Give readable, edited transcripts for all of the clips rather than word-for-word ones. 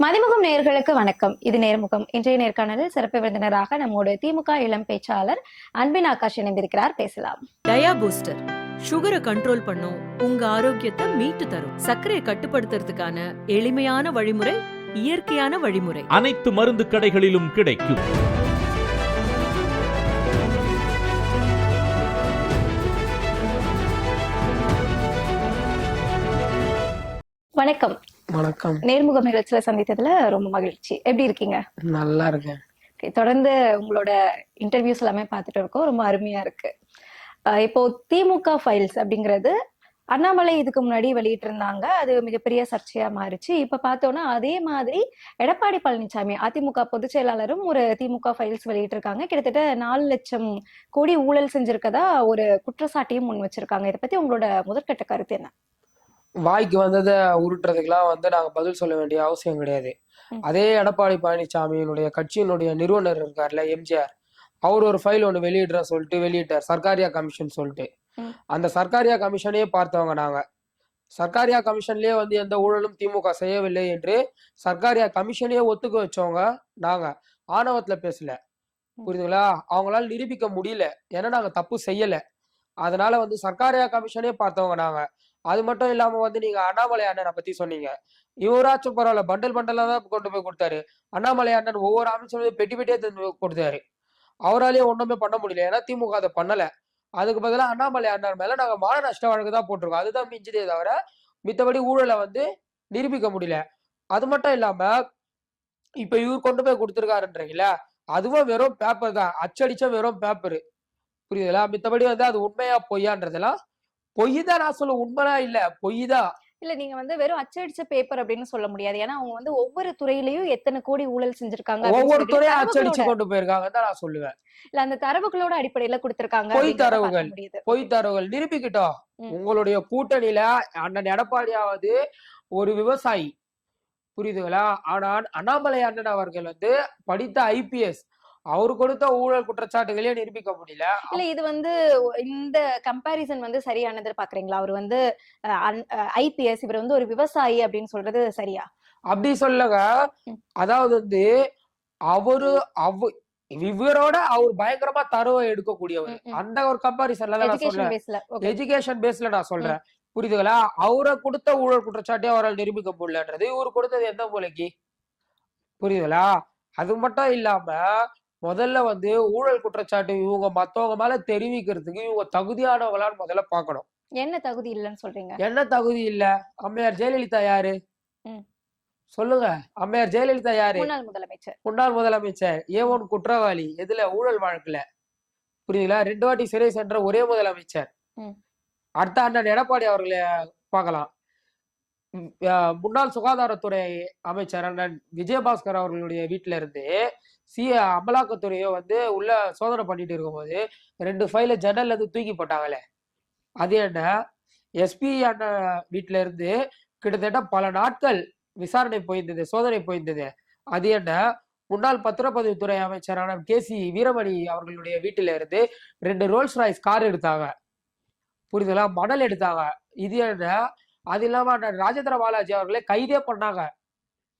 மதிமுகம் நேயர்களுக்கு வணக்கம். இது நேர்முகம். இன்றைய நேர்காணலில் சிறப்பு விருந்தினராக நம்மோடு திமுக இளம் பேச்சாளர் அன்பின் ஆகாஷ் இணைந்திருக்கிறார். பேசலாம். டயா பூஸ்டர் சுகரை கண்ட்ரோல் பண்ணும், உங்க ஆரோக்கியத்தை மீட்டு தரும். சர்க்கரையை கட்டுப்படுத்துறதுக்கான எளிமையான வழிமுறை, இயற்கையான வழிமுறை. அனைத்து மருந்து கடைகளிலும் கிடைக்கும். வணக்கம். வணக்கம். நேர்முகம் நிகழ்ச்சியில சந்தித்ததுல ரொம்ப மகிழ்ச்சி. எப்படி இருக்கீங்க? நல்லா இருக்கேன். தொடர்ந்து உங்களோட இன்டர்வியூஸ் எல்லாமே பார்த்துட்டு இருக்கோம். ரொம்ப அருமையா இருக்கு. இப்போ திமுக ஃபைல்ஸ் அப்படிங்கிறது அண்ணாமலை இதுக்கு முன்னாடி வெளியிட்டு இருந்தாங்க. அது மிகப்பெரிய சர்ச்சையா மாறிச்சு. இப்ப பார்த்தோம்னா அதே மாதிரி எடப்பாடி பழனிசாமி அதிமுக பொதுச் செயலாளரும் ஒரு திமுக ஃபைல்ஸ் வெளியிட்டு இருக்காங்க. கிட்டத்தட்ட 4 லட்சம் கோடி ஊழல் செஞ்சிருக்கதா ஒரு குற்றச்சாட்டையும் முன் வச்சிருக்காங்க. இதை பத்தி உங்களோட முதற்கட்ட கருத்து என்ன? வாய்க்கு வந்ததை உருட்டுறதுக்கெல்லாம் நாங்க பதில் சொல்ல வேண்டிய அவசியம் கிடையாது. அதே எடப்பாடி பழனிசாமியினுடைய கட்சியினுடைய நிறுவனர் இருக்காருல்ல, எம்ஜிஆர், அவர் ஒரு ஃபைல் ஒண்ணு வெளியிட்டார், சர்க்காரியா கமிஷன் சொல்லிட்டு. அந்த சர்க்காரியா கமிஷனையே பார்த்தவங்க நாங்க. சர்க்காரியா கமிஷன்லயே எந்த ஊழலும் திமுக செய்யவில்லை என்று சர்க்காரியா கமிஷனையே ஒத்துக்க வச்சவங்க நாங்க. ஆணவத்துல பேசல, புரியுதுங்களா? அவங்களால நிரூபிக்க முடியல, ஏன்னா நாங்க தப்பு செய்யல. அதனால சர்க்காரியா கமிஷனே பார்த்தவங்க நாங்க. அது மட்டும் இல்லாம நீங்க அண்ணாமலை அண்ணனை பத்தி சொன்னீங்க. இவராச்சும் பரவாயில்ல, பண்டல் பண்டலா தான் கொண்டு போய் கொடுத்தாரு. அண்ணாமலை அண்ணன் ஒவ்வொரு அமைச்சரும் பெட்டி பெட்டியே கொடுத்தாரு. அவராலேயே ஒண்ணுமே பண்ண முடியல, ஏன்னா திமுக அதை பண்ணல. அதுக்கு பதிலாக அண்ணாமலை அண்ணன் மேல நாங்க மான நஷ்ட வழக்கு தான் போட்டிருக்கோம். அதுதான் மிஞ்சுதே தவிர மித்தபடி ஊழலை நிரூபிக்க முடியல. அது மட்டும் இல்லாம இப்ப இவர் கொண்டு போய் கொடுத்துருக்காருன்றீங்களா, அதுவும் வெறும் பேப்பர் தான், அச்சடிச்ச வெறும் பேப்பர், புரியுதுங்களா? மித்தபடி அது உண்மையா பொய்யான்றதெல்லாம் பொய் தான். நான் சொல்ல உண்மைதான் இல்ல, பொய் தான். இல்ல, நீங்க வெறும் அச்சடிச்ச பேப்பர் அப்படின்னு சொல்ல முடியாது. ஏன்னா அவங்க ஒவ்வொரு துறையிலயும் எத்தனை கோடி ஊழல் செஞ்சிருக்காங்க, ஒவ்வொரு துறையும் அச்சடிச்சு கொண்டு போயிருக்காங்க தான் நான் சொல்லுவேன். இல்ல, அந்த தரவுகளோட அடிப்படையில கொடுத்திருக்காங்க. பொய் தரவுகள் நிரூபிக்கிட்டோம். உங்களுடைய கூட்டணியில அண்ணன் எடப்பாடியாவது ஒரு விவசாயி, புரியுதுங்களா? ஆனால் அண்ணாமலை அண்ணன் அவர்கள் படித்த IPS, அவரு கொடுத்த ஊழல் குற்றச்சாட்டுகளே நிரூபிக்க முடியல. இல்ல, இது இந்த கம்பாரிசன் சரியானது பாக்குறீங்களா? அவர் IPS, இவர் ஒரு விவசாயி அப்படின்னு சொல்றது சரியா? அப்படி சொல்லுங்க. அதாவது அவரு இவரோட அவர் பயங்கரமா தரவை எடுக்கக்கூடியவர். அந்த ஒரு கம்பாரிசன்ல தான் நான் சொல்றேன், எஜுகேஷன் பேஸ்ல நான் சொல்றேன், புரியுதுங்களா? அவரை கொடுத்த ஊழல் குற்றச்சாட்டே அவரால் நிரூபிக்க முடியலன்றது இவரு கொடுத்தது எந்த மூலைக்கு, புரியுதுங்களா? அது மட்டும் இல்லாம முதல்ல ஊழல் குற்றச்சாட்டு இவங்க மத்தவங்க மேல தெரிவிக்கிறதுக்கு இவங்க தகுதியானவங்களான்னு முதல்ல பாக்கணும். என்ன தகுதி இல்லைன்னு சொல்றீங்க? என்ன தகுதி இல்ல? அம்மையார் ஜெயலலிதா யாரு சொல்லுங்க? அம்மையார் ஜெயலலிதா யாரு? முன்னாள் முதலமைச்சர். ஏன் குற்றவாளி எதுல? ஊழல் வழக்குல, புரியுதுங்களா? 2 வாட்டி சிறை சென்ற ஒரே முதலமைச்சர். அடுத்த அண்ணன் எடப்பாடி அவர்களை பார்க்கலாம். முன்னாள் சுகாதாரத்துறை அமைச்சர் அண்ணன் விஜயபாஸ்கர் அவர்களுடைய வீட்டுல இருந்து அமலாக்கத்துறையோ உள்ள சோதனை பண்ணிட்டு இருக்கும்போது 2 ஃபைல ஜன்னல்ல இருந்து தூக்கி போட்டாங்களே, அது என்ன? SP அண்ணன் வீட்டுல இருந்து கிட்டத்தட்ட பல நாட்கள் விசாரணை போயிருந்தது, சோதனை போயிருந்தது, அது என்ன? முன்னாள் பத்திரப்பதிவுத்துறை அமைச்சரான KC வீரமணி அவர்களுடைய வீட்டில இருந்து 2 ரோல்ஸ் ராய்ஸ் கார் எடுத்தாங்க, புரியுதுங்களா? மணல் எடுத்தாங்க, இது என்ன? அது இல்லாம ராஜேந்திர பாலாஜி அவர்களே கைதே பண்ணாங்க.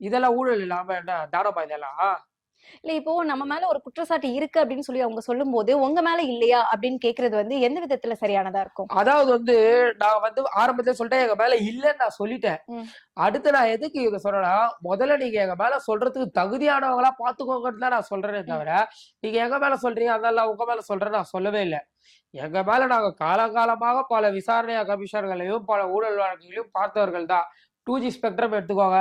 இதெல்லாம் ஊழல் இல்லாம என்ன தானமா இதெல்லாம்? இல்ல, இப்போ நம்ம மேல ஒரு குற்றச்சாட்டு இருக்கு அப்படின்னு சொல்லி அவங்க சொல்லும் போது உங்க மேல இல்லையா அப்படின்னு கேக்குறது எந்த விதத்துல சரியானதா இருக்கும்? அதாவது நான் ஆரம்பத்துல சொல்லிட்டேன், எங்க மேல இல்லன்னு நான் சொல்லிட்டேன். அடுத்து நான் எதுக்கு இதை சொல்றேன்னா, முதல்ல நீங்க எங்க மேல சொல்றதுக்கு தகுதியானவங்களா பாத்துக்கோங்கன்னு தான் நான் சொல்றேனே தவிர, நீங்க எங்க மேல சொல்றீங்க அதெல்லாம் உங்க மேல சொல்றேன்னு நான் சொல்லவே இல்லை. எங்க மேல நாங்க காலகாலமாக பல விசாரணை கமிஷன்களையும் பல ஊழல் வழக்குகளையும் பார்த்தவர்கள் தான். 2G ஸ்பெக்ட்ரம் எடுத்துக்கோங்க,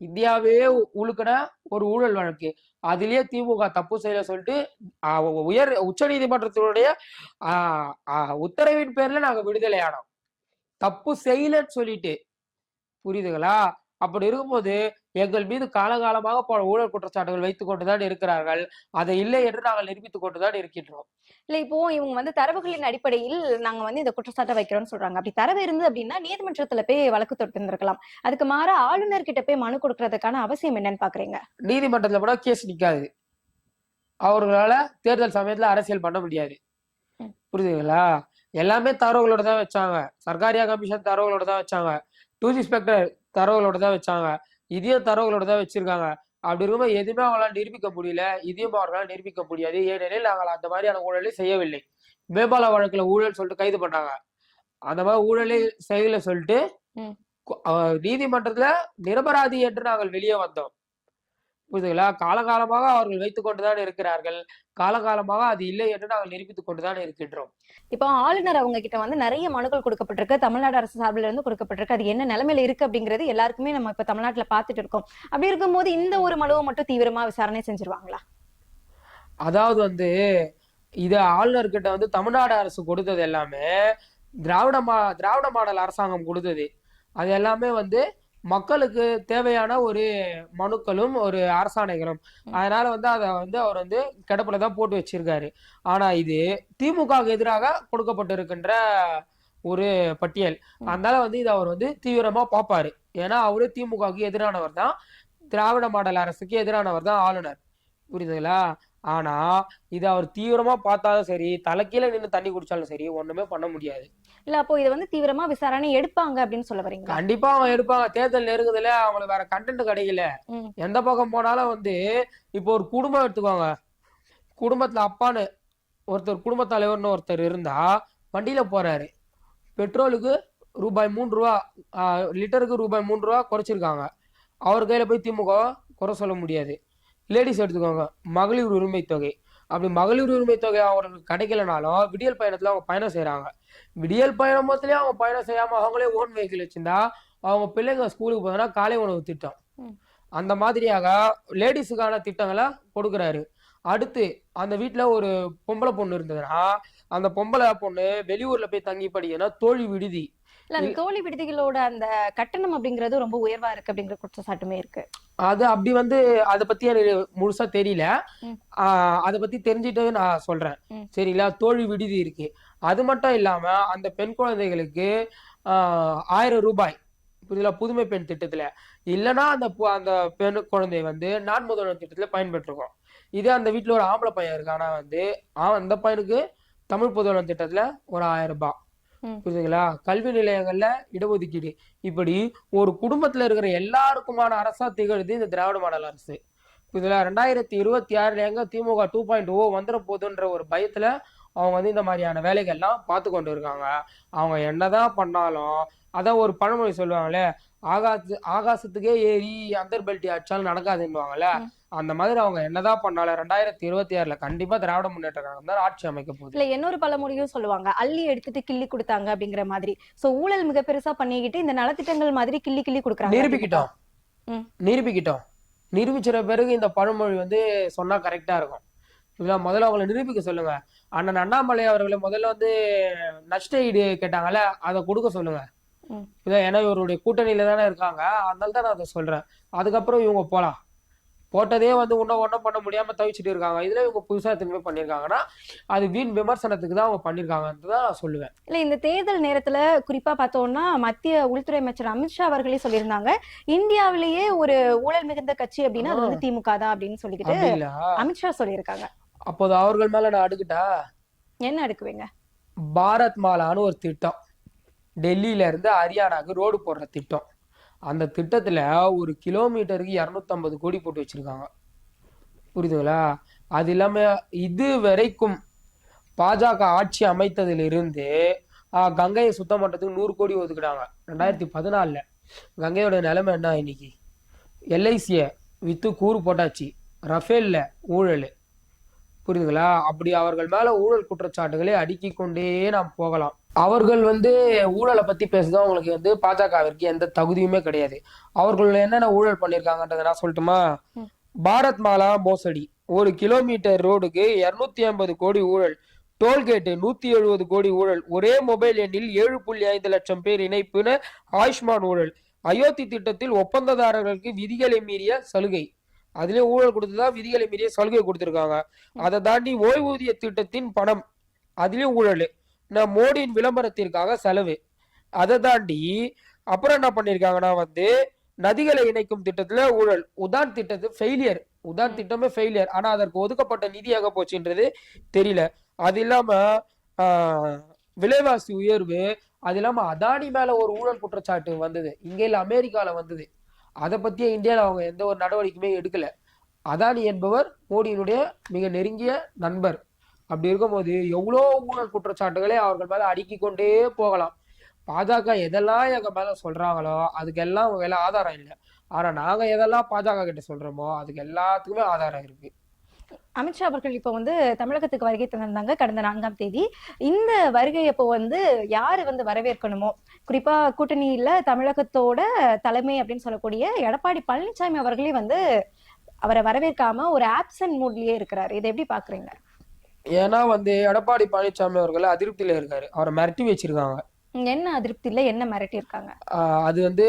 இந்தியாவே உழுக்கின ஒரு ஊழல் வழக்கு. அதுலயே திமுக தப்பு செய்யல சொல்லிட்டு உச்ச நீதிமன்றத்தினுடைய உத்தரவின் பேர்ல நாங்க விடுதலை ஆனோம், தப்பு செய்யலன்னு சொல்லிட்டு, புரியுதுங்களா? அப்படி இருக்கும்போது எங்கள் மீது காலகாலமாக பல ஊழல் குற்றச்சாட்டுகள் வைத்துக் கொண்டுதான் இருக்கிறார்கள். அதை இல்லை என்று நாங்கள் நிரூபித்துக் கொண்டுதான் இருக்கின்றோம். இல்ல, இப்போ இவங்க தரவுகளின் அடிப்படையில் நாங்க இந்த குற்றச்சாட்டை வைக்கிறோம்னு சொல்றாங்க. அப்படி தரவு இருந்து அப்படின்னா நீதிமன்றத்துல போய் வழக்கு தொட்டு இருந்திருக்கலாம். அதுக்கு மாற ஆளுநர் கிட்ட போய் மனு கொடுக்கறதுக்கான அவசியம் என்னன்னு பாக்குறீங்க? நீதிமன்றத்துல கூட கேஸ் நிக்காது, அவர்களால தேர்தல் சமயத்துல அரசியல் பண்ண முடியாது, புரியுதுங்களா? எல்லாமே தரவுகளோட தான் வச்சாங்க. சர்க்காரியா கமிஷன் தரவுகளோட தான் வச்சாங்க. 2G ஸ்பெக்டர் தரவுகளோட தான் வச்சாங்க. இதையும் தரவுகளோட தான் வச்சிருக்காங்க. அப்படி இருக்கும்போது எதுவுமே அவங்களால நிரூபிக்க முடியல, இதையும் அவர்களால் நிரூபிக்க முடியாது. ஏனெனில் நாங்கள் அந்த மாதிரியான ஊழலை செய்யவில்லை. மேம்பால வழக்குல ஊழல் சொல்லிட்டு கைது பண்ணாங்க. அந்த மாதிரி ஊழலை செய்யல சொல்லிட்டு ம். நீதிமன்றத்துல நிரபராதி என்று நாங்கள் வெளியே வந்தோம். புரியுதுங்களா? காலகாலமாக அவர்கள் வைத்துக் கொண்டுதான் இருக்கிறார்கள். காலகாலமாக அது இல்லை என்று நாங்கள் நிரூபித்துக் கொண்டுதான் இருக்கின்றோம். இப்போ ஆளுநர் அவங்க கிட்ட வந்து நிறைய மனுக்கள் கொடுக்கப்பட்டிருக்கு, தமிழ்நாடு அரசு சார்பில் இருந்து கொடுக்கப்பட்டிருக்கு. அது என்ன நிலைமையில இருக்கு அப்படிங்கிறது எல்லாருக்குமே நம்ம இப்ப தமிழ்நாட்டுல பாத்துட்டு இருக்கோம். அப்படி இருக்கும்போது இந்த ஒரு மனுவை மட்டும் தீவிரமா விசாரணை செஞ்சிருவாங்களா? அதாவது வந்து இது ஆளுநர்கிட்ட வந்து தமிழ்நாடு அரசு கொடுத்தது எல்லாமே திராவிட மாடல் அரசாங்கம் கொடுத்தது. அது எல்லாமே வந்து மக்களுக்கு தேவையான ஒரு மனுக்களும் ஒரு அரசாணைகளும். அதனால வந்து அதை வந்து அவர் வந்து கிடப்புலதான் போட்டு வச்சிருக்காரு. ஆனா இது திமுகவுக்கு எதிராக கொடுக்கப்பட்டிருக்கின்ற ஒரு பட்டியல். அதனால வந்து இது அவர் வந்து தீவிரமா பார்ப்பாரு. ஏன்னா அவரு திமுகவுக்கு எதிரானவர் தான், திராவிட மாடல் அரசுக்கு எதிரானவர் தான் ஆளுநர். புரியுதுங்களா? ஆனா இது அவர் தீவிரமா பார்த்தாலும் சரி, தலைக்கீழ நின்று தண்ணி குடிச்சாலும் சரி, ஒண்ணுமே பண்ண முடியாது. இல்ல அப்போ இதை வந்து தீவிரமா விசாரணை எடுப்பாங்க அப்படின்னு சொல்ல வரீங்களா? கண்டிப்பா அவங்க எடுப்பாங்க. தேர்தல் நெருங்குதுல, அவங்களுக்கு வேற கண்டென்ட் கிடைக்கல. எந்த பக்கம் போனாலும் வந்து இப்போ ஒரு குடும்பம் எடுத்துக்கோங்க. குடும்பத்துல அப்பான்னு ஒருத்தர், குடும்ப தலைவர்னு ஒருத்தர் இருந்தா வண்டியில போறாரு, பெட்ரோலுக்கு ரூபாய் 3 லிட்டருக்கு ரூபாய் 3 குறைச்சிருக்காங்க. அவர் கையில போய் திமுக குறை சொல்ல முடியாது. லேடிஸ் எடுத்துக்கோங்க, மகளிர் உரிமை தொகை. அப்படி மகளிர் உரிமை தொகை அவங்களுக்கு கிடைக்கலனாலும் விடியல் பயணத்துல அவங்க பயணம் செய்யறாங்க. விடியல் பயணத்திலேயே அவங்க பயணம் செய்யாம அவங்களே ஓன் வெஹிக்கிள் வச்சிருந்தா அவங்க பிள்ளைங்க ஸ்கூலுக்கு போதுன்னா காலை உணவு திட்டம், அந்த மாதிரியாக லேடிஸுக்கான திட்டங்களை கொடுக்குறாரு. அடுத்து அந்த வீட்டுல ஒரு பொம்பளை பொண்ணு இருந்ததுன்னா அந்த பொம்பளை பொண்ணு வெளியூர்ல போய் தங்கி படிக்கன்னா தோழி விடுதி. இல்ல அந்த தோழி விடுதிகளோட அந்த கட்டணம் அப்படிங்கிறது ரொம்ப உயர்வா இருக்கு அப்படிங்கிற குற்றச்சாட்டுமே இருக்கு. அது அப்படி வந்து அதை பத்தி எனக்கு முழுசா தெரியல. அதை பத்தி தெரிஞ்சுட்டு நான் சொல்றேன். சரிங்களா? தோழி விடுதி இருக்கு. அது மட்டும் இல்லாம அந்த பெண் குழந்தைகளுக்கு 1000 ரூபாய் புரியுதுல, புதுமை பெண் திட்டத்துல. இல்லைன்னா அந்த பெண் குழந்தை வந்து நான் முதல்வர் திட்டத்துல பயன்பெற்றிருக்கோம். இதே அந்த வீட்டுல ஒரு ஆம்பளை பையன் இருக்கு, ஆனா வந்து அந்த பையனுக்கு தமிழ் புதல்வன் திட்டத்துல ஒரு 1000 ரூபாய். புரியுதுங்களா? கல்வி நிலையங்கள்ல இடஒதுக்கீடு. இப்படி ஒரு குடும்பத்துல இருக்கிற எல்லாருக்குமான அரசா திகழுது இந்த திராவிட மாடல் அரசு. இதுல 2026 எங்க திமுக 2.0 வந்துட போகுதுன்ற ஒரு பயத்துல அவங்க வந்து இந்த மாதிரியான வேலைகள்லாம் பார்த்து கொண்டு இருக்காங்க. அவங்க என்னதான் பண்ணாலும், அதான் ஒரு பழமொழி சொல்லுவாங்களே, ஆகாசத்துக்கே ஏறி அந்தர் பெல்ட்டி அடிச்சாலும் நடக்காதுன்னுவாங்கல்ல, அந்த மாதிரி அவங்க என்னதான் பண்ணாலும் 2026 கண்டிப்பா திராவிட முன்னேற்ற கழகம் தான் ஆட்சி அமைக்க போகுது. இல்ல இன்னொரு பழமொழியும் சொல்லுவாங்க, அள்ளி எடுத்துட்டு கிள்ளி கொடுத்தாங்க அப்படிங்கிற மாதிரி. சோ ஊழல் மிக பெருசா பண்ணிக்கிட்டு இந்த நலத்திட்டங்கள் மாதிரி கிள்ளி கிள்ளி கொடுக்குறாங்க. நிரூபிக்கிட்டோம். நிரூபிச்சிட பிறகு இந்த பழமொழி வந்து சொன்னா கரெக்டா இருக்கும். இதெல்லாம் முதல்ல அவங்களை நிரூபிக்க சொல்லுங்க. அண்ணன் அண்ணாமலை அவர்களை முதல்ல வந்து நஷ்ட ஈடு கேட்டாங்கல்ல, அதை கொடுக்க சொல்லுங்க. ஏன்னா இவருடைய கூட்டணியில தானே இருக்காங்க, அதனால தான் நான் அதை சொல்றேன். அதுக்கப்புறம் இவங்க போலாம். போட்டதே வந்து ஒன்றும் பண்ண முடியாம தவிச்சிட்டு இருக்காங்க. இதுல இவங்க புதுசா திரும்ப பண்ணிருக்காங்கன்னா அது வீண் விமர்சனத்துக்கு தான் அவங்க பண்ணிருக்காங்கன்னு தான் நான் சொல்லுவேன். இல்ல இந்த தேர்தல் நேரத்துல குறிப்பா பார்த்தோம்னா மத்திய உள்துறை அமைச்சர் அமித்ஷா அவர்களே சொல்லியிருந்தாங்க, இந்தியாவிலேயே ஒரு ஊழல் மிகுந்த கட்சி அப்படின்னா அது வந்து திமுக தான் அப்படின்னு சொல்லிக்கிட்டு அமித்ஷா சொல்லியிருக்காங்க. அப்போது அவர்கள் மேல நான் அடுக்கிட்டா என்ன அடுக்குவீங்க? பாரத் மாலான்னு ஒரு திட்டம், டெல்லியில இருந்து ஹரியானாக்கு ரோடு போடுற திட்டம். அந்த திட்டத்துல ஒரு கிலோமீட்டருக்கு 250 கோடி போட்டு வச்சிருக்காங்க. புரியுதுங்களா? அது இல்லாம இது வரைக்கும் பாஜக ஆட்சி அமைத்ததிலிருந்து கங்கையை சுத்தம் பண்றதுக்கு 100 கோடி ஒதுக்கிட்டாங்க 2014. கங்கையோட நிலைமை என்ன இன்னைக்கு? LIC வித்து கூறு போட்டாச்சு, ரஃபேல்ல ஊழல். புரியுதுங்களா? அப்படி அவர்கள் மேல ஊழல் குற்றச்சாட்டுகளை அடுக்கி கொண்டே நாம் போகலாம். அவர்கள் வந்து ஊழலை பத்தி பேசுதான் அவங்களுக்கு வந்து பாஜகவிற்கு எந்த தகுதியுமே கிடையாது. அவர்கள் என்னென்ன ஊழல் பண்ணிருக்காங்கன்றத நான் சொல்லட்டுமா? பாரத் மாலா மோசடி, 1 கிலோமீட்டர் ரோடுக்கு 250 கோடி ஊழல், டோல்கேட்டு 170 கோடி ஊழல், ஒரே மொபைல் எண்ணில் 7.5 லட்சம் பேர் இணைப்புன்னு ஆயுஷ்மான் ஊழல், அயோத்தி திட்டத்தில் ஒப்பந்ததாரர்களுக்கு விதிகளை மீறிய சலுகை, அதுலயும் ஊழல் கொடுத்துதான் விதிகளை மீறிய சலுகை கொடுத்திருக்காங்க. அதை தாண்டி ஓய்வூதிய திட்டத்தின் பணம், அதுலயும் ஊழல், மோடியின் விளம்பரத்திற்காக செலவு. அதை தாண்டி அப்புறம் என்ன பண்ணிருக்காங்கன்னா வந்து நதிகளை இணைக்கும் திட்டத்துல ஊழல், உதான் திட்டத்து ஃபெயிலியர், உதான் திட்டமே ஃபெயிலியர். ஆனா அதற்கு ஒதுக்கப்பட்ட நிதி எங்க போச்சுன்றது தெரியல. அது இல்லாம விலைவாசி உயர்வு, அது இல்லாம அதானி மேல ஒரு ஊழல் குற்றச்சாட்டு வந்தது, இங்க இல்ல அமெரிக்கால வந்தது. அதை பத்தியே இந்தியாவில் அவங்க எந்த ஒரு நடவடிக்கையுமே எடுக்கல. அதானி என்பவர் மோடியினுடைய மிக நெருங்கிய நண்பர். அப்படி இருக்கும்போது எவ்வளோ ஊழல் குற்றச்சாட்டுகளை அவர்கள் மேல அடுக்கி கொண்டே போகலாம். பாஜக எதெல்லாம் எங்க மேல சொல்றாங்களோ அதுக்கெல்லாம் அவங்க எல்லாம் ஆதாரம் இல்லை. ஆனா நாங்க எதெல்லாம் பாஜக கிட்ட சொல்றோமோ அதுக்கு எல்லாத்துக்குமே ஆதாரம் இருக்கு. அமித்ஷா அவர்கள் இப்போ வந்து தமிழகத்துக்கு வருகை தந்திருந்தாங்க கடந்த 4ஆம் தேதி. இந்த வருகை அப்போ வந்து யாரு வந்து வரவேற்கணுமோ, குறிப்பா கூட்டணியில தமிழகத்தோட தலைமை அப்படின்னு சொல்லக்கூடிய எடப்பாடி பழனிசாமி அவர்களே வந்து அவரை வரவேற்காம ஒரு ஆப்சன்ட் மூட்லயே இருக்கிறாரு. இதை எப்படி பாக்குறீங்க? ஏன்னா வந்து எடப்பாடி பழனிசாமி அவர்கள் அதிருப்தியில இருக்காரு. அவரை மிரட்டி வச்சிருக்காங்க. என்ன அதிருப்தி இல்ல, என்ன மிரட்டி இருக்காங்க? அது வந்து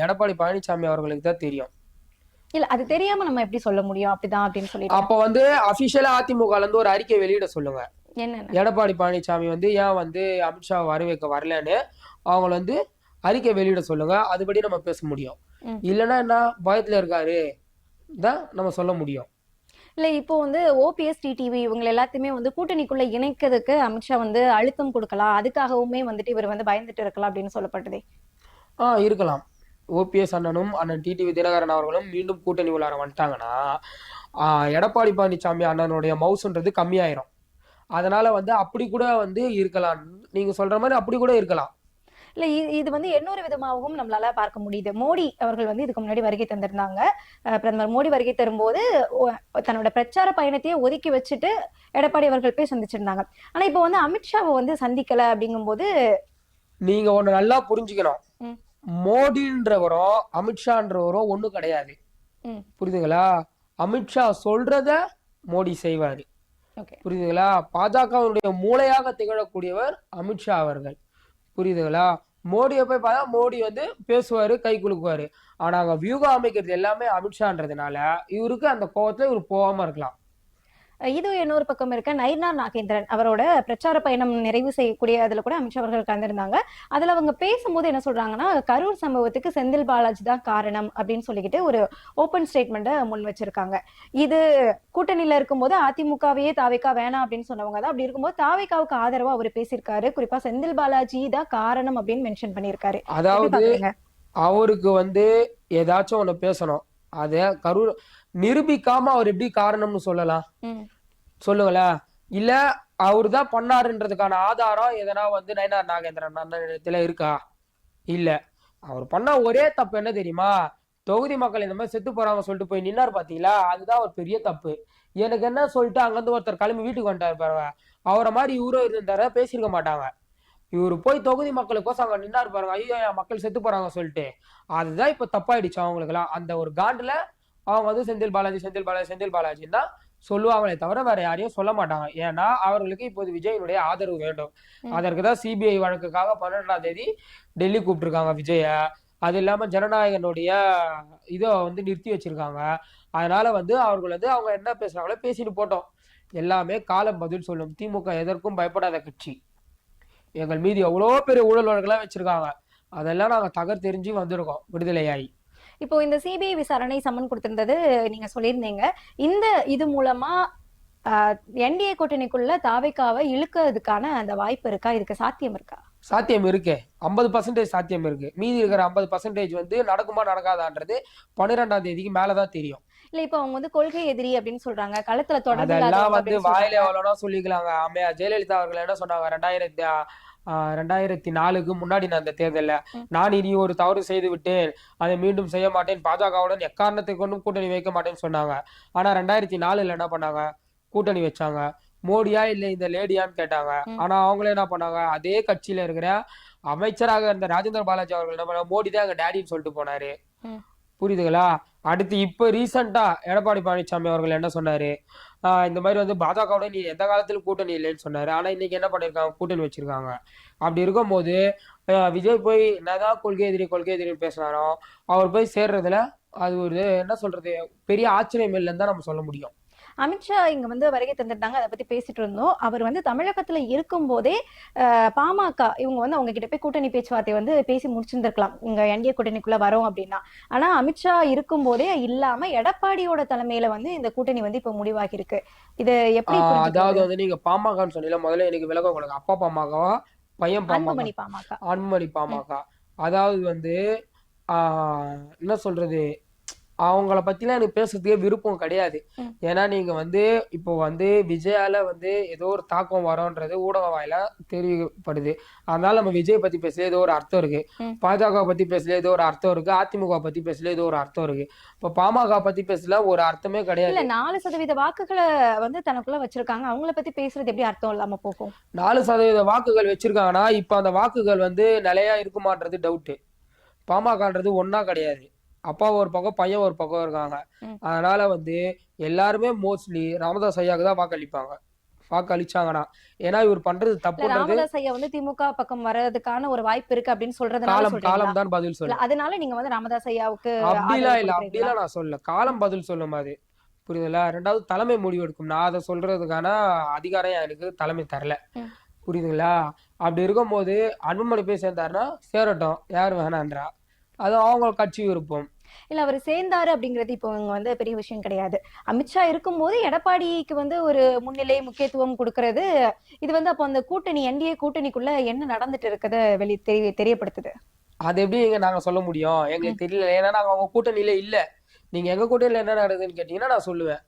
எடப்பாடி பழனிசாமி அவர்களுக்கு தான் தெரியும். இல்ல அது தெரியாம நம்ம எப்படி சொல்ல முடியும் அப்படிதான் அப்படின்னு சொல்லிட்டு? அப்ப வந்து அபிஷியலா அதிமுக இருந்து ஒரு அறிக்கை வெளியிட சொல்லுங்க. என்ன எடப்பாடி பழனிசாமி வந்து ஏன் வந்து அமித்ஷா வரவேற்க வரலன்னு அவங்க வந்து அறிக்கை வெளியிட சொல்லுங்க. அதுபடி நம்ம பேச முடியும். இல்லைன்னா என்ன பயத்துல இருக்காரு தான் நம்ம சொல்ல முடியும். இல்ல இப்போ வந்து ஓபிஎஸ் டிடிவி இவங்க எல்லாத்தையுமே வந்து கூட்டணிக்குள்ள இணைக்கிறதுக்கு அமித்ஷா வந்து அழுத்தம் கொடுக்கலாம், அதுக்காகவுமே வந்துட்டு இவர் வந்து பயந்துட்டு இருக்கலாம் அப்படின்னு சொல்லப்பட்டதே. இருக்கலாம். ஓபிஎஸ் அண்ணனும் அண்ணன் டிடிவி தினகரன் அவர்களும் மீண்டும் கூட்டணி உள்ளார வந்துட்டாங்கன்னா எடப்பாடி பழனிசாமி அண்ணனுடைய மவுசுன்றது கம்மியாயிரும். அதனால வந்து அப்படி கூட வந்து இருக்கலாம். நீங்க சொல்ற மாதிரி அப்படி கூட இருக்கலாம். இல்ல இது வந்து இன்னொரு விதமாகவும் நம்மளால பார்க்க முடியுது. மோடி அவர்கள் வந்து இதுக்கு முன்னாடி வருகை தந்திருந்தாங்க. பிரதமர் மோடி வருகை தரும்போது தன்னோட பிரச்சார பயணத்தையே ஒதுக்கி வச்சுட்டு எடப்பாடி அவர்கள் போய் சந்திச்சிருந்தாங்க. ஆனா இப்போ வந்து அமித்ஷாவை வந்து சந்திக்கல அப்படிங்கும்போது நீங்க ஒண்ணு நல்லா புரிஞ்சுக்கணும். மோடின்றவரும் அமித்ஷான்றவரும் ஒண்ணும் கிடையாது. புரியுதுங்களா? அமித்ஷா சொல்றத மோடி செய்வாரு. புரியுதுங்களா? பாஜகவுடைய மூளையாக திகழக்கூடியவர் அமித்ஷா அவர்கள். புரியுதுங்களா? மோடியை போய் பார்த்தா மோடி வந்து பேசுவாரு, கை குலுக்குவாரு. ஆனா அங்க வியூகம் அமைக்கிறது எல்லாமே அமித்ஷான்றதுனால இவருக்கு அந்த கோவத்துல இவர் போகாம இருக்கலாம். இது இன்னொரு பக்கம் இருக்க நயினார் நாகேந்திரன் அவரோட பிரச்சார பயணம் நிறைவு செய்யக்கூடிய அதுல கூட அமித்ஷா அவர்கள் கலந்திருந்தாங்க. அதுல அவங்க பேசும்போது என்ன சொல்றாங்கன்னா, கரூர் சம்பவத்துக்கு செந்தில் பாலாஜி தான் காரணம் அப்படின்னு சொல்லிக்கிட்டு ஒரு ஓப்பன் ஸ்டேட்மெண்ட்டை முன் வச்சிருக்காங்க. இது கூட்டணியில இருக்கும்போது அதிமுகவையே தாவேக்கா வேணாம் அப்படின்னு சொன்னவங்க தான். அப்படி இருக்கும்போது தாவேக்காவுக்கு ஆதரவா அவர் பேசியிருக்காரு. குறிப்பா செந்தில் பாலாஜி தான் காரணம் அப்படின்னு மென்ஷன் பண்ணியிருக்காரு. அதாவது அவருக்கு வந்து ஏதாச்சும் ஒண்ணு பேசணும், அத கரூர் நிரூபிக்காம அவர் எப்படி காரணம்னு சொல்லலாம்? சொல்லுங்களேன். இல்ல அவரு தான் பண்ணாருன்றதுக்கான ஆதாரம் எதனா வந்து நயினார் நாகேந்திரன் அண்ணன் இருக்கா? இல்ல. அவர் பண்ண ஒரே தப்பு என்ன தெரியுமா? தொகுதி மக்கள் இந்த மாதிரி செத்து போறாங்க சொல்லிட்டு போய் நின்னார் பாத்தீங்களா, அதுதான் ஒரு பெரிய தப்பு. எனக்கு என்ன சொல்லிட்டு அங்கிருந்து ஒருத்தர் கிளம்பி வீட்டுக்கு வந்துட்டாரு பாருங்க. அவரை மாதிரி இவரும் இருந்தார பேசிருக்க மாட்டாங்க. இவரு போய் தொகுதி மக்களுக்கோசம் அங்க நின்னாரு பாருங்க, ஐயோ என் மக்கள் செத்து போறாங்க சொல்லிட்டு. அதுதான் இப்ப தப்பாயிடுச்சு அவங்களுக்கு எல்லாம். அந்த ஒரு காண்டுல அவங்க வந்து செந்தில் பாலாஜி செந்தில் பாலாஜி செந்தில் பாலாஜின்னு தான் சொல்லுவாங்களே தவிர வேற யாரையும் சொல்ல மாட்டாங்க. ஏன்னா அவர்களுக்கு இப்போது விஜயனுடைய ஆதரவு வேண்டும். அதற்குதான் சிபிஐ வழக்குக்காக 12ஆம் தேதி டெல்லி கூப்பிட்டுருக்காங்க விஜய. அது இல்லாம ஜனநாயகனுடைய இதை வந்து நிறுத்தி வச்சிருக்காங்க. அதனால வந்து அவர்கள் வந்து அவங்க என்ன பேசுறாங்களோ பேசிட்டு போட்டோம். எல்லாமே காலம் பதில் சொல்லும். திமுக எதற்கும் பயப்படாத கட்சி. எங்கள் மீது எவ்வளோ பெரிய ஊழல் வழக்கெல்லாம் வச்சிருக்காங்க. அதெல்லாம் நாங்க தகர் தெரிஞ்சு வந்திருக்கோம் விடுதலையாகி. இப்போ இந்த சிபிஐ விசாரணை சம்மன் கொடுத்திருந்தது நீங்க சொல்லியிருந்தீங்க. இந்த இது மூலமா என்டிஏ கூட்டணிக்குள்ள தாவேக்காவை இழுக்கிறதுக்கான அந்த வாய்ப்பு இருக்கா? இதுக்கு சாத்தியம் இருக்கா? சாத்தியம் இருக்கு. 50% சாத்தியம் இருக்கு. மீதி இருக்கிற 50% வந்து நடக்குமா நடக்காதான்றது 12ஆம் தேதிக்கு மேலதான் தெரியும். இல்ல இப்ப அவங்க வந்து கொள்கை எதிரி அப்படின்னு சொல்றாங்க. களத்துல தொடர்ந்து அதெல்லாம் வந்து வாயில எவ்வளோனா சொல்லிக்கலாங்க. அம்மையா ஜெயலலிதா அவர்கள் என்ன சொன்னாங்க 2004க்கு முன்னாடி அந்த தேர்தல்ல, நான் இனி ஒரு தவறு செய்து விட்டேன், அதை மீண்டும் செய்ய மாட்டேன், பாஜகவுடன் எக்காரணத்தை கொண்டும் கூட்டணி வைக்க மாட்டேன்னு சொன்னாங்க. ஆனா 2004ல என்ன பண்ணாங்க? கூட்டணி வச்சாங்க. மோடியா இல்ல இந்த லேடியான்னு கேட்டாங்க. ஆனா அவங்களே என்ன பண்ணாங்க? அதே கட்சியில இருக்கிற அமைச்சராக இருந்த ராஜேந்திர பாலாஜி அவர்கள் என்ன பண்ணாங்க? மோடி தான் எங்க டேடின்னு சொல்லிட்டு போனாரு. புரியுதுங்களா? அடுத்து இப்ப ரீசெண்டா எடப்பாடி பழனிசாமி அவர்கள் என்ன சொன்னாரு? இந்த மாதிரி வந்து பாஜகவோட நீ எந்த காலத்திலும் கூட்டணி இல்லைன்னு சொன்னாரு. ஆனா இன்னைக்கு என்ன பண்ணிருக்காங்க? கூட்டணி வச்சிருக்காங்க. அப்படி இருக்கும் போது விஜய் போய் என்னதான் கொள்கை எதிரின்னு பேசினாரோ அவர் போய் சேர்றதுல அது ஒரு என்ன சொல்றது பெரிய ஆச்சரியம் இல்லைன்னு தான் நம்ம சொல்ல முடியும். அமித்ஷா இங்க வந்து வருகை தந்திருந்தாங்க, அதை பத்தி பேசிட்டு இருந்தோம். அவர் வந்து தமிழகத்துல இருக்கும் போதே பாமக இவங்க வந்து அவங்க கிட்ட போய் கூட்டணி பேச்சுவார்த்தை வந்து பேசி முடிச்சிருந்திருக்கலாம், இங்க என்டிஏ கூட்டணிக்குள்ள வரோம் அப்படின்னா. ஆனா அமித்ஷா இருக்கும் போதே இல்லாம எடப்பாடியோட தலைமையில வந்து இந்த கூட்டணி வந்து இப்ப முடிவாகி இருக்கு. இது எப்படி? அதாவது வந்து நீங்க பாமகன்னு சொன்னீங்க, முதல்ல எனக்கு விளக்கம் கொடுங்க. அப்பா பாமகவா பையன் பாமக? பாமக. அன்புமணி பாமக. அதாவது வந்து என்ன சொல்றது, அவங்கள பத்திலாம் எனக்கு பேசுறதுக்கே விருப்பம் கிடையாது. ஏன்னா நீங்க வந்து இப்போ வந்து விஜயால வந்து ஏதோ ஒரு தாக்கம் வரும்ன்றது ஊடக வாயிலா தெரியப்படுது. அதனால நம்ம விஜய் பத்தி பேசல ஏதோ ஒரு அர்த்தம் இருக்கு, பாஜக பத்தி பேசல ஏதோ ஒரு அர்த்தம் இருக்கு, அதிமுக பத்தி பேசல ஏதோ ஒரு அர்த்தம் இருக்கு. இப்போ பாமக பத்தி பேசல ஒரு அர்த்தமே கிடையாது. இல்ல 4% வாக்குகளை வந்து தனக்குள்ள வச்சிருக்காங்க, அவங்கள பத்தி பேசுறது எப்படி அர்த்தம் இல்லாம போகும்? 4% வாக்குகள் வச்சிருக்காங்கன்னா இப்ப அந்த வாக்குகள் வந்து நிலையா இருக்குமான்றது டவுட்டு. பாமகன்றது ஒன்னா கிடையாது, அப்பா ஒரு பக்கம் பையன் ஒரு பக்கம் இருக்காங்க. அதனால வந்து எல்லாருமே மோஸ்ட்லி ராமதாஸ் ஐயாவுக்கு தான் வாக்களிப்பாங்க, வாக்களிச்சாங்கன்னா. ஏன்னா இவர் பண்றது தப்புன்றது ராமதாஸ் ஐயா வந்து திமுக பக்கம் வர்றதுக்கான ஒரு வாய்ப்பு இருக்கு அப்படின்னு சொல்றதுனால காலம் தான் பதில் சொல்லும். அதனால நீங்க வந்து ராமதாஸ் ஐயாவுக்கு அப்படிலாம் நான் சொல்ல, காலம் பதில் சொல்லும். அது புரியுதுல. ரெண்டாவது தலைமை முடிவு எடுக்கும். நான் அதை சொல்றதுக்கான அதிகாரம் எனக்கு தலைமை தரல, புரியுதுங்களா. அப்படி இருக்கும்போது அன்புமணி போய் சேர்ந்தாருன்னா சேரட்டும், யார் வேணான்றா, அது அவங்க கட்சி விருப்பம். இல்ல அவர் சேர்ந்தாரு அப்படிங்கிறது இப்போ இங்க வந்து பெரிய விஷயம் கிடையாது. அமித்ஷா இருக்கும்போது எடப்பாடிக்கு வந்து ஒரு முன்னிலை முக்கியத்துவம் கொடுக்கறது, இது வந்து அப்போ அந்த கூட்டணி என்டிஏ கூட்டணிக்குள்ள என்ன நடந்துட்டு இருக்கத தெரியப்படுத்துது. அது எப்படி நாங்க சொல்ல முடியும், எங்களுக்கு தெரியல. ஏன்னா நாங்க அவங்க கூட்டணியில இல்ல. நீங்க எங்க கூட்டணியில என்ன நடக்குதுன்னு கேட்டீங்கன்னா நான் சொல்லுவேன்,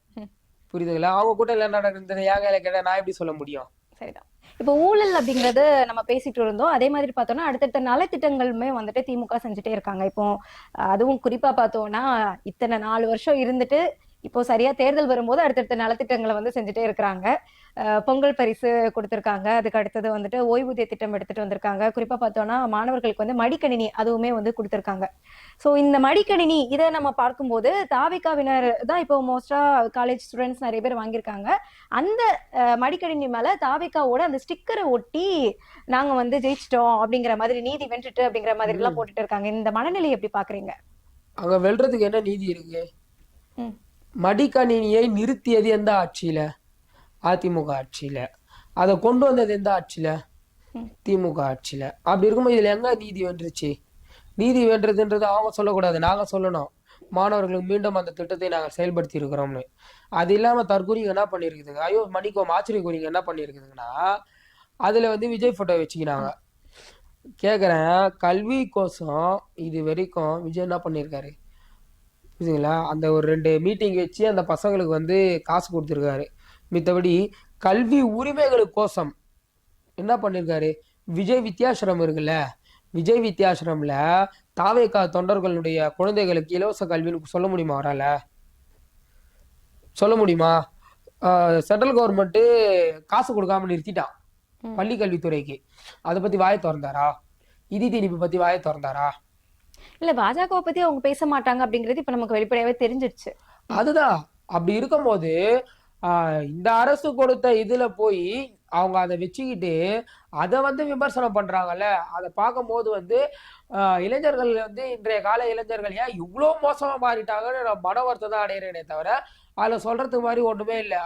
புரியுதுங்களா. அவங்க கூட்டணியில என்ன நடக்குதுன்னு ஏங்க கேட்டா நான் எப்படி சொல்ல முடியும்? சரிதான். இப்போ ஊழல் அப்படிங்கறது நம்ம பேசிட்டு இருந்தோம். அதே மாதிரி பார்த்தோம்னா அடுத்தடுத்த நலத்திட்டங்களுமே வந்துட்டு திமுக செஞ்சுட்டே இருக்காங்க. இப்போ அதுவும் குறிப்பா பார்த்தோம்னா இத்தனை 4 வருஷம் இருந்துட்டு இப்போ சரியா தேர்தல் வரும்போது அடுத்தடுத்த நலத்திட்டங்களை வந்து செஞ்சுட்டே இருக்கிறாங்க. பொங்கல் பரிசு கொடுத்திருக்காங்க, அதுக்கு அடுத்தது வந்துட்டு ஓய்வூதிய திட்டம் எடுத்துட்டு வந்திருக்காங்க. குறிப்பா பார்த்தோம்னா மாணவர்களுக்கு வந்து மடிக்கணினி அதுவுமே வந்து கொடுத்திருக்காங்க. ஸோ இந்த மடிக்கணினி இதை நம்ம பார்க்கும்போது தாவிகாவினர் தான் இப்போ மோஸ்டா காலேஜ் ஸ்டூடெண்ட்ஸ் நிறைய பேர் வாங்கியிருக்காங்க. அந்த மடிக்கணினி மேல தாவிகாவோட அந்த ஸ்டிக்கரை ஒட்டி நாங்க வந்து ஜெயிச்சிட்டோம் அப்படிங்கிற மாதிரி, நீதி வென்றுட்டு அப்படிங்கிற மாதிரி எல்லாம் போட்டுட்டு இருக்காங்க. இந்த மனநிலையை எப்படி பாக்குறீங்க? அங்க வெல்றதுக்கு என்ன நீதி இருக்கு? மடிக்கணினியை நிறுத்தியது எந்த ஆட்சியில? அதிமுக ஆட்சியில. அதை கொண்டு வந்தது எந்த ஆட்சியில? திமுக ஆட்சியில. அப்படி இருக்கும்போது இதுல எங்க நீதி வென்றுச்சு? நீதி வென்றதுன்றது அவங்க சொல்லக்கூடாது, நாங்க சொல்லணும். மாணவர்களுக்கு மீண்டும் அந்த திட்டத்தை நாங்கள் செயல்படுத்தி இருக்கிறோம்னு. அது இல்லாம தற்கூரிங்க என்ன பண்ணிருக்குதுங்க, ஐயோ மணிக்கும் ஆச்சரியக்குரிங்க என்ன பண்ணிருக்குதுங்கன்னா, அதுல வந்து விஜய் போட்டோ வச்சுக்கினாங்க. கேக்குறேன், கல்வி கோசம் இது வரைக்கும் விஜய் என்ன பண்ணிருக்காரு? புரியுதுங்களா. அந்த ஒரு 2 மீட்டிங் வச்சு அந்த பசங்களுக்கு வந்து காசு கொடுத்துருக்காரு. மித்தபடி கல்வி உரிமைகளுக்கு கோசம் என்ன பண்ணிருக்காரு? விஜய் வித்யாசிரம் இருக்குல்ல, விஜய் வித்யாசிரம்ல தாவேகா தொண்டர்களுடைய குழந்தைகளுக்கு இலவச கல்வின்னு சொல்ல முடியுமா? அவரால சொல்ல முடியுமா? சென்ட்ரல் கவர்மெண்ட் காசு கொடுக்காம நிறுத்திட்டான் பள்ளி கல்வித்துறைக்கு. அதை பத்தி வாயை திறந்தாரா? இதி திணிப்பு பத்தி வாயை திறந்தாரா? இல்ல பாஜகவை பத்தி அவங்க பேச மாட்டாங்க அப்படிங்கிறது இப்ப நமக்கு வெளிப்படையாவே தெரிஞ்சிடுச்சு. அதுதான். அப்படி இருக்கும்போது இந்த அரசு கொடுத்த இதுல போய் அவங்க அதை வச்சுக்கிட்டு அதை வந்து விமர்சனம் பண்றாங்கல்ல. அதை பார்க்கும்போது வந்து இளைஞர்கள் வந்து இன்றைய கால இளைஞர்கள் ஏன் இவ்வளோ மோசமா மாறிட்டாங்கன்னு நான் மன வருத்தம் தான் அடையிறேனே தவிர அதுல சொல்றதுக்கு மாதிரி ஒண்ணுமே இல்லை.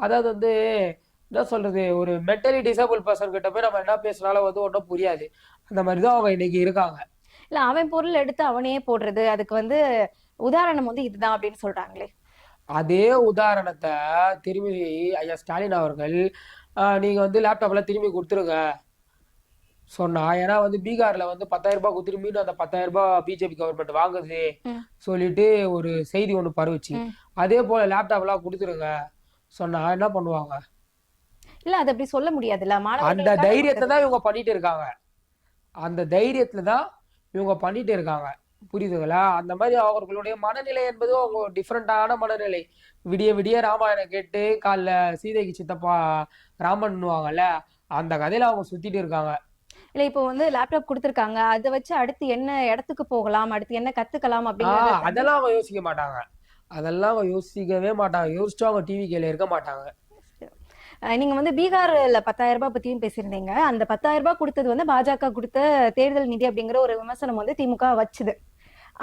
அதாவது வந்து என்ன சொல்றது, ஒரு மென்டலி டிசேபிள் பர்சன் கிட்ட போய் நம்ம என்ன பேசினாலும் வந்து ஒன்றும் புரியாது. அந்த மாதிரிதான் அவங்க இன்னைக்கு இருக்காங்க. இல்ல அவன் பொருள் எடுத்து அவனே போடுறது, அதுக்கு வந்து உதாரணம் வந்து இதுதான் அப்படின்னு சொல்றாங்களே. அதே உதாரணத்தை திரும்பி ஐயா ஸ்டாலின் அவர்கள் நீங்க வந்து லேப்டாப்ல திரும்பி கொடுத்துருங்க சொன்னா. ஏன்னா வந்து பீகார்ல வந்து 10,000 ரூபாய் கொடுத்துட்டு மீண்டும் அந்த 10,000 ரூபாய் பிஜேபி கவர்மெண்ட் வாங்குது சொல்லிட்டு ஒரு செய்தி ஒண்ணு பரவுச்சு. அதே போல லேப்டாப் எல்லாம் கொடுத்துருங்க சொன்னா என்ன பண்ணுவாங்க? இல்ல அது அப்படி சொல்ல முடியாதுல்ல. அந்த தைரியத்தை தான் இவங்க பண்ணிட்டு இருக்காங்க, அந்த தைரியத்துல தான் இவங்க பண்ணிட்டு இருக்காங்க, புரியுதுங்களா. அந்த மாதிரி அவர்களுடைய மனநிலை என்பது அவங்க டிஃப்ரெண்டான மனநிலை. விடிய விடிய ராமாயணம் கேட்டு காலைல சீதைக்கு சித்தப்பா ராமன்னுவாங்கல்ல, அந்த கதையில அவங்க சுத்திட்டு இருக்காங்க. இல்ல இப்போ வந்து லேப்டாப் கொடுத்திருக்காங்க, அதை வச்சு அடுத்து என்ன இடத்துக்கு போகலாம், அடுத்து என்ன கத்துக்கலாம் அப்படிங்கிறது அதெல்லாம் அவங்க யோசிக்க மாட்டாங்க. அதெல்லாம் அவங்க யோசிக்கவே மாட்டாங்க. யோசிச்சு அவங்க டிவி கேல இருக்க மாட்டாங்க. நீங்க வந்து பீகார்ல 10,000 ரூபாய் பத்தியும் பேசியிருந்தீங்க. அந்த 10,000 ரூபாய் கொடுத்தது வந்து பாஜக கொடுத்த தேர்தல் நிதி அப்படிங்கிற ஒரு விமர்சனம் வந்து திமுக வச்சுது.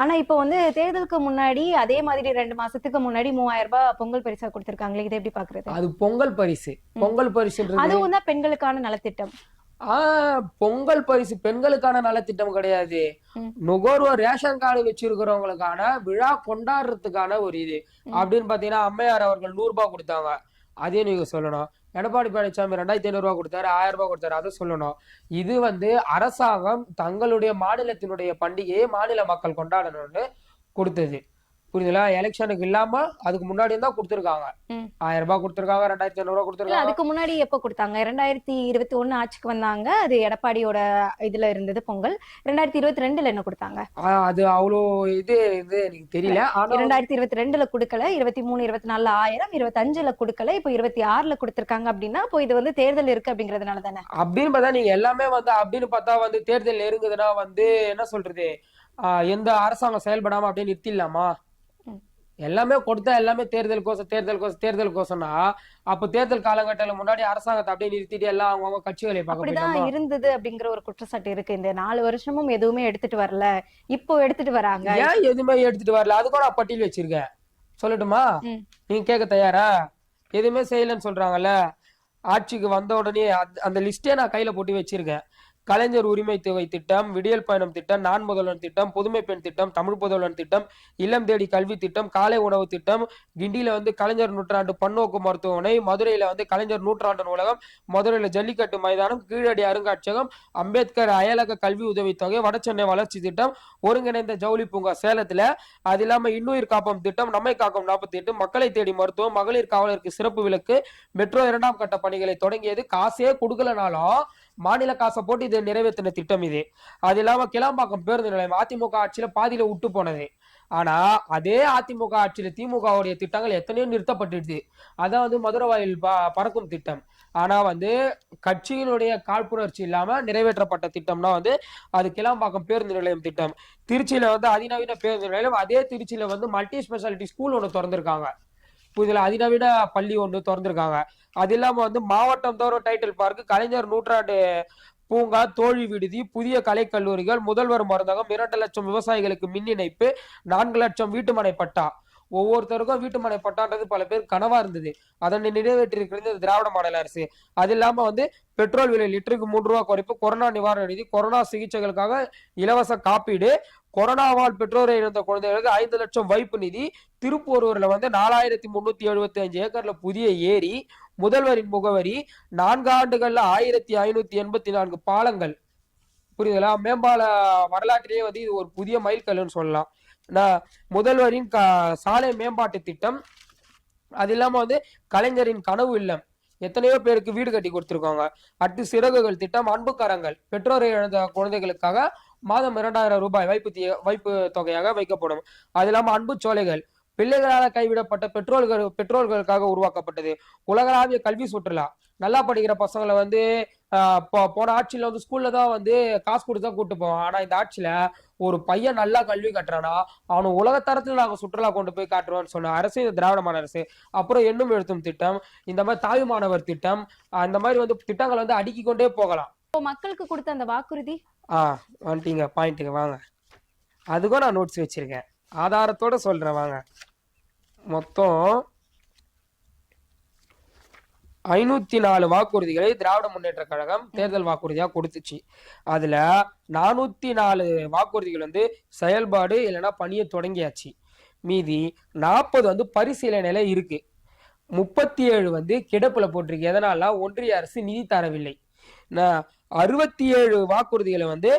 ஆனா இப்ப வந்து தேர்தலுக்கு முன்னாடி அதே மாதிரி 2 மாசத்துக்கு முன்னாடி 3,000 ரூபாய் பொங்கல் பரிசா கொடுத்திருக்காங்களே, இதை எப்படி பாக்குறது? அது பொங்கல் பரிசு. பொங்கல் பரிசு அதுவும் தான் பெண்களுக்கான நலத்திட்டம். பொங்கல் பரிசு பெண்களுக்கான நலத்திட்டம் கிடையாது. நுகர்வோர் ரேஷன் கார்டு வச்சிருக்கிறவங்களுக்கான விழா கொண்டாடுறதுக்கான ஒரு இது. அப்படின்னு பாத்தீங்கன்னா அம்மையார் அவர்கள் 100 ரூபாய் கொடுத்தாங்க. அதே நீங்க சொல்லணும். எடப்பாடி பழனிசாமி 2500 ரூபாய் கொடுத்தாரு, 1000 ரூபாய் கொடுத்தாரு, அதை சொல்லணும். இது அரசாங்கம் தங்களுடைய மாநிலத்தினுடைய பண்டிகையை மாநில மக்கள் கொண்டாடணும்னு கொடுத்தது. புரியுதுல? எலெக்ஷனுக்கு இல்லாம அதுக்கு முன்னாடி தான் கொடுத்துருக்காங்க. 1000 ரூபாய் கொடுத்துருக்காங்க, 2500 ரூபாய் கொடுத்துருக்காங்க. அதுக்கு முன்னாடி எப்ப கொடுத்தாங்க? 2021 ஆட்சிக்கு வந்தாங்க, அது எடப்பாடியோட இதுல இருந்தது பொங்கல். 2022ல என்ன கொடுத்தாங்க? அது அவ்வளோ இது எனக்கு தெரியல. 2022ல கொடுக்கல, 23, 24 1000, 25ல கொடுக்கல, இப்போ 26ல கொடுத்திருக்காங்க. அப்படின்னா இப்போ இது தேர்தல் இருக்கு அப்படிங்கறதுனால தானே. அப்படின்னு பார்த்தா நீங்க எல்லாமே அப்படின்னு பார்த்தா தேர்தல் நெருங்குதுன்னா என்ன சொல்றது, எந்த அரசாங்கம் செயல்படாம அப்படியே நிறுத்திடலாமா? எல்லாமே கொடுத்தா எல்லாமே தேர்தல் கோசம்னா அப்ப தேர்தல் காலகட்டத்துல முன்னாடி அரசாங்கத்தை அப்படியே நிறுத்திட்டு எல்லாம் அவங்க கட்சிகளை அப்படிதான் இருந்தது அப்படிங்கிற ஒரு குற்றச்சாட்டு இருக்கு. இந்த 4 வருஷமும் எதுவுமே எடுத்துட்டு வரல, இப்போ எடுத்துட்டு வராங்க. ஏன் எதுவுமே எடுத்துட்டு வரல? அது கூட நான் பட்டியல் வச்சிருக்கேன், சொல்லட்டுமா? நீங்க கேட்க தயாரா? எதுவுமே செய்யலன்னு சொல்றாங்கல்ல. ஆட்சிக்கு வந்த உடனே அந்த லிஸ்டே நான் கையில போட்டு வச்சிருக்கேன். கலைஞர் உரிமை தொகை திட்டம், விடியல் பயணம் திட்டம், நான் முதல்வன் திட்டம், புதுமை பெண் திட்டம், தமிழ் புதல்வன் திட்டம், இல்லம் தேடி கல்வி திட்டம், காலை உணவு திட்டம், கிண்டியில கலைஞர் நூற்றாண்டு பன்னோக்கு மருத்துவமனை, மதுரையில கலைஞர் நூற்றாண்டு நூலகம், மதுரையில ஜல்லிக்கட்டு மைதானம், கீழடி அருங்காட்சியகம், அம்பேத்கர் அயலக கல்வி உதவித்தொகை, வடசென்னை வளர்ச்சி திட்டம், ஒருங்கிணைந்த ஜவுளி பூங்கா சேலத்துல, அது இல்லாம இன்னுயிர் காப்பம் திட்டம், நம்மை காக்கும் 48, மக்களை தேடி மருத்துவம், மகளிர் காவலருக்கு சிறப்பு விலக்கு, மெட்ரோ 2ஆம் கட்ட பணிகளை தொடங்கியது. காசே கொடுக்கலனாலும் மாநில காசை போட்டு இதை நிறைவேற்றின திட்டம் இது. அது இல்லாம கிளாம்பாக்கம் பேருந்து நிலையம் அதிமுக ஆட்சியில பாதியில விட்டு போனது. ஆனா அதே அதிமுக ஆட்சியில திமுகவுடைய திட்டங்கள் எத்தனையோ நிறுத்தப்பட்டுடுது. அதான் மதுரை வாயில் பறக்கும் திட்டம். ஆனா கட்சியினுடைய காழ்ப்புணர்ச்சி இல்லாம நிறைவேற்றப்பட்ட திட்டம்னா அது கிளாம்பாக்கம் பேருந்து நிலையம் திட்டம். திருச்சியில அதிநவீன பேருந்து நிலையம், அதே திருச்சியில மல்டி ஸ்பெஷாலிட்டி ஸ்கூல் ஒண்ணு திறந்திருக்காங்க. இதுல அதிநவீன பள்ளி ஒண்ணு திறந்திருக்காங்க. அது இல்லாம மாவட்டம் தோறும் டைட்டில் பார்க், கலைஞர் நூற்றாண்டு பூங்கா, தோழி விடுதி, புதிய கலை கல்லூரிகள், முதல்வர் மருந்தகம், 2 லட்சம் விவசாயிகளுக்கு மின் இணைப்பு, 4 லட்சம் வீட்டுமனை பட்டா. ஒவ்வொருத்தருக்கும் வீட்டுமனை பட்டான்றது பல பேர் கனவா இருந்தது. அதனை நிறைவேற்றிருக்கிறது திராவிட மாடல் அரசு. அது இல்லாம பெட்ரோல் விலை லிட்டருக்கு 3 ரூபாய் குறைப்பு, கொரோனா நிவாரண நிதி, கொரோனா சிகிச்சைகளுக்காக இலவச காப்பீடு, கொரோனாவால் பெற்றோரை இழந்த குழந்தைகளுக்கு 5 லட்சம் வைப்பு நிதி, திருப்பூரூர்ல 4375 ஏக்கர்ல புதிய ஏரி, முதல்வரின் முகவரி, 4 ஆண்டுகள்ல 1584 பாலங்கள். புரியுதுங்களா? மேம்பால வரலாற்றிலேயே இது ஒரு புதிய மைல்கல்லுன்னு சொல்லலாம். முதல்வரின் சாலை மேம்பாட்டு திட்டம், அது இல்லாம கலைஞரின் கனவு இல்லம், எத்தனையோ பேருக்கு வீடு கட்டி கொடுத்திருக்காங்க. அடுத்து சிறகுகள் திட்டம், அன்பு கரங்கள், பெற்றோரை இழந்த குழந்தைகளுக்காக மாதம் 2000 ரூபாய் வைப்பு தொகையாக வைக்கப்படும். அது இல்லாம அன்பு சோலைகள், பிள்ளைகளால் கைவிடப்பட்ட பெற்றோர்களுக்காக உருவாக்கப்பட்டது. உலகளாவிய கல்வி சுற்றுலா, நல்லா படிக்கிற பசங்களை போன ஆட்சியில ஸ்கூல்ல தான் காசு கொடுத்தா கூட்டு போவோம். ஆனா இந்த ஆட்சியில ஒரு பையன் நல்லா கல்வி கட்டுறானா அவனை உலகத்தரத்துல நாங்க சுற்றுலா கொண்டு போய் காட்டுறோம்னு சொன்ன அரசு இந்த திராவிட மாடல் அரசு. அப்புறம் எண்ணும் எழுத்தும் திட்டம், இந்த மாதிரி தாய் மாணவர் திட்டம், அந்த மாதிரி திட்டங்கள் அடுக்கி கொண்டே போகலாம். மக்களுக்கு கொடுத்த அந்த வாக்குறுதி வந்துட்டீங்க பாயிண்ட்டுங்க, வாங்க. அதுக்கும் நான் நோட்ஸ் வச்சிருக்கேன், ஆதாரத்தோட சொல்றேன், வாங்க. மொத்தம் 504 வாக்குறுதிகளை திராவிட முன்னேற்ற கழகம் தேர்தல் வாக்குறுதியா கொடுத்துச்சு. அதுல 404 வாக்குறுதிகள் செயல்பாடு இல்லைன்னா பணியை தொடங்கியாச்சு. மீதி 40 பரிசீலனையில இருக்கு. 37 கிடப்புல போட்டிருக்கு. எதனால? ஒன்றிய அரசு நிதி தரவில்லை. 67 வாக்குறுதிகளை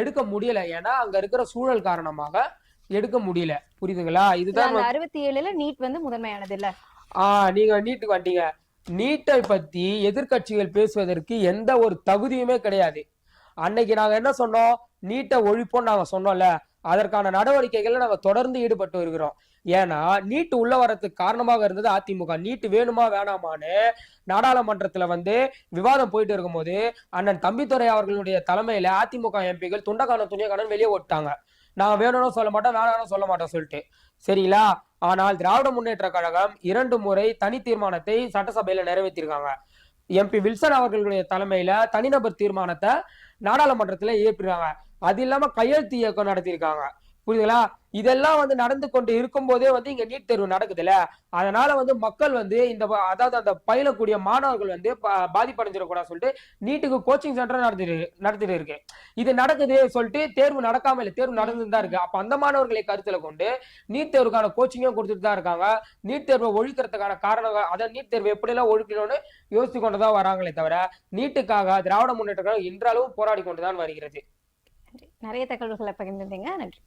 எடுக்க முடியல, ஏன்னா அங்க இருக்கிற சூழல் காரணமாக எடுக்க முடியல. புரியுதுங்களா? இதுதான் 67ல நீட் முதன்மையானது இல்ல. நீங்க நீட்டுக்கு வந்துட்டீங்க. நீட்டை பத்தி எதிர்கட்சிகள் பேசுவதற்கு எந்த ஒரு தகுதியுமே கிடையாது. அன்னைக்கு நாங்க என்ன சொன்னோம்? நீட்டை ஒழிப்போம் நாங்க சொன்னோம்ல, அதற்கான நடவடிக்கைகளை நாங்க தொடர்ந்து ஈடுபட்டு வருகிறோம். ஏன்னா நீட்டு உள்ள வரதுக்கு காரணமாக இருந்தது அதிமுக. நீட்டு வேணுமா வேணாமான்னு நாடாளுமன்றத்துல விவாதம் போயிட்டு இருக்கும் போது அண்ணன் தம்பித்துரை அவர்களுடைய தலைமையில அதிமுக எம்பிகள் துண்டக்கான துணியக்கான வெளியே ஓட்டாங்க. நான் வேணும்னு சொல்ல மாட்டேன், வேணாம்னு சொல்ல மாட்டேன் சொல்லிட்டு. சரிங்களா? ஆனால் திராவிட முன்னேற்ற கழகம் 2 முறை தனி தீர்மானத்தை சட்டசபையில நிறைவேற்றிருக்காங்க. எம்பி வில்சன் அவர்களுடைய தலைமையில தனிநபர் தீர்மானத்தை நாடாளுமன்றத்துல ஏற்றிருக்காங்க. அது இல்லாம கையெழுத்து இயக்கம் நடத்தியிருக்காங்க. புரியுதுங்களா? இதெல்லாம் வந்து நடந்து கொண்டு இருக்கும் போதே வந்து இங்க நீட் தேர்வு நடக்குதுல்ல, அதனால வந்து மக்கள் வந்து அதாவது அந்த பயிலக்கூடிய மாணவர்கள் வந்து பாதிப்படைஞ்சிடக்கூடாது சொல்லிட்டு நீட்டுக்கு கோச்சிங் சென்டர் நடத்திட்டு இருக்கு. இது நடக்குது சொல்லிட்டு தேர்வு நடக்காம இல்லை, தேர்வு நடந்துட்டு தான் இருக்கு. அப்ப அந்த மாணவர்களை கருத்துல கொண்டு நீட் தேர்வுக்கான கோச்சிங்கும் கொடுத்துட்டு தான் இருக்காங்க. நீட் தேர்வை ஒழிக்கிறதுக்கான காரணங்கள், அதாவது நீட் தேர்வு எப்படி எல்லாம் ஒழிக்கணும்னு யோசித்து கொண்டுதான் வராங்களே தவிர நீட்டுக்காக திராவிட முன்னேற்ற கழகம் இன்றளவும் போராடி கொண்டுதான் வருகிறது. நிறைய தகவல்களை பகிர்ந்துட்டீங்க. நன்றி.